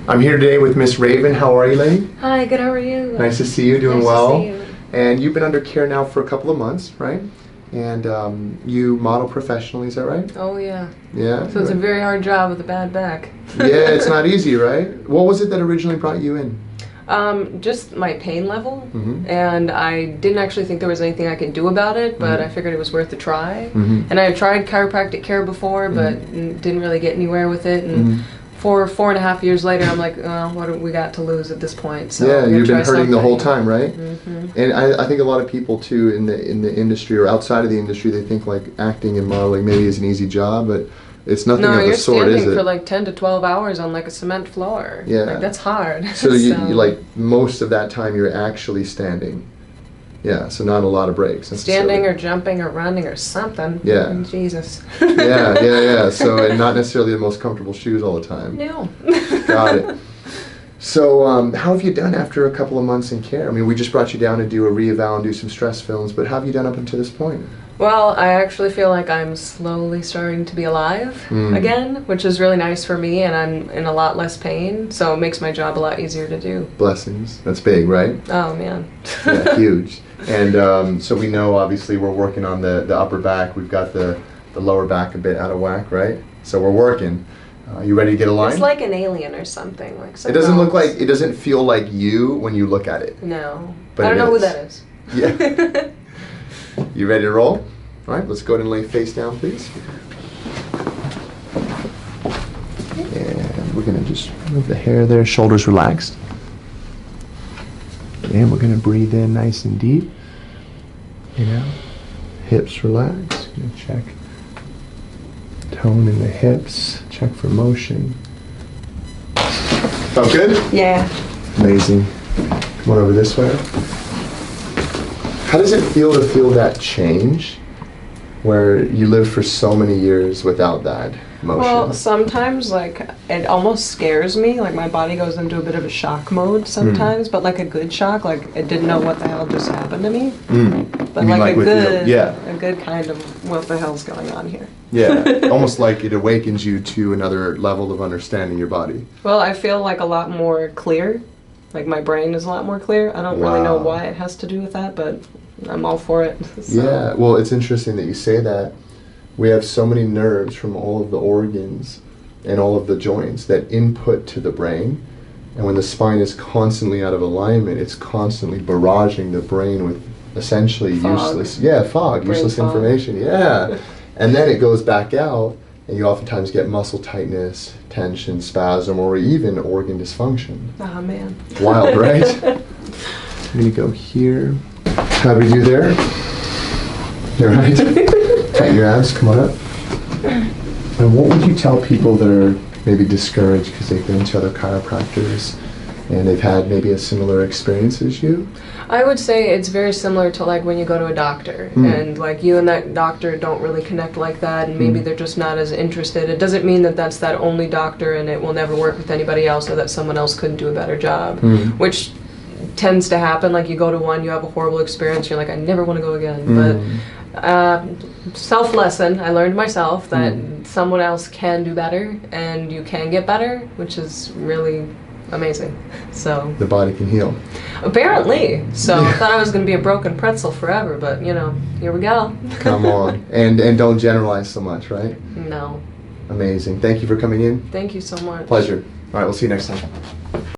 I'm here today with Miss Raven. How are you, lady? Hi, good. How are you? Nice to see you. Doing nice well. To see you. And you've been under care now for a couple of months, right? And you model professionally, is that right? Oh yeah. Yeah. So it's a very hard job with a bad back. Yeah, it's not easy, right? What was it that originally brought you in? Just my pain level, and I didn't actually think there was anything I could do about it, but I figured it was worth a try. And I had tried chiropractic care before, but didn't really get anywhere with it. And 4.5 years later, I'm like, oh, what do we got to lose at this point? So yeah, you've been hurting the whole time, right? And I think a lot of people too in the industry or outside of the industry, they think like acting and modeling maybe is an easy job, but it's nothing of the sort, is it? No, you're standing for like 10 to 12 hours on like a cement floor. Yeah. Like, that's hard. So you like most of that time you're actually standing. Yeah, so not a lot of breaks. Standing or jumping or running or something. Yeah. Jesus. yeah. So, and not necessarily the most comfortable shoes all the time. No. Got it. So, how have you done after a couple of months in care? I mean, we just brought you down to do a re-eval and do some stress films, but how have you done up until this point? Well, I actually feel like I'm slowly starting to be alive again, which is really nice for me, and I'm in a lot less pain, so it makes my job a lot easier to do. Blessings. That's big, right? Oh, man. Yeah, huge. And so we know, obviously, we're working on the upper back. We've got the lower back a bit out of whack, right? So we're working. You ready to get a line? It's like an alien or something. Like it doesn't look like, it doesn't feel like you when you look at it. No. But I don't know who that is. Yeah. You ready to roll? All right, let's go ahead and lay face down, please. And we're going to just move the hair there, shoulders relaxed. And we're going to breathe in nice and deep. Hips relaxed. Going to check tone in the hips, check for motion. Felt good? Yeah. Amazing. Come on over this way. How does it feel to feel that change where you lived for so many years without that motion? Well, sometimes like it almost scares me, like my body goes into a bit of a shock mode sometimes, but like a good shock, like I didn't know what the hell just happened to me. But like a good, a good kind of what the hell's going on here. Yeah, almost like it awakens you to another level of understanding your body. Well, I feel like a lot more clear. Like my brain is a lot more clear. I don't really know why it has to do with that, but I'm all for it. So. Yeah, well, it's interesting that you say that. We have so many nerves from all of the organs and all of the joints that input to the brain. And when the spine is constantly out of alignment, it's constantly barraging the brain with essentially useless, fog, useless information, And then it goes back out, and you oftentimes get muscle tightness, tension, spasm, or even organ dysfunction. Oh, man. Wild, right? I'm going to go here. How do we do there? You're right. Tighten your abs, come on up. And what would you tell people that are maybe discouraged because they've been to other chiropractors and they've had maybe a similar experience as you? I would say it's very similar to like when you go to a doctor and like you and that doctor don't really connect like that, and maybe they're just not as interested. It doesn't mean that that's that only doctor and it will never work with anybody else, or that someone else couldn't do a better job, which tends to happen. Like you go to one, you have a horrible experience, you're like, I never want to go again. But self-lesson, I learned myself that someone else can do better and you can get better, which is really amazing. So the body can heal. Apparently. So I thought I was going to be a broken pretzel forever, but you know, here we go. Come on. And don't generalize so much, right? No. Amazing. Thank you for coming in. Thank you so much. Pleasure. All right, we'll see you next time.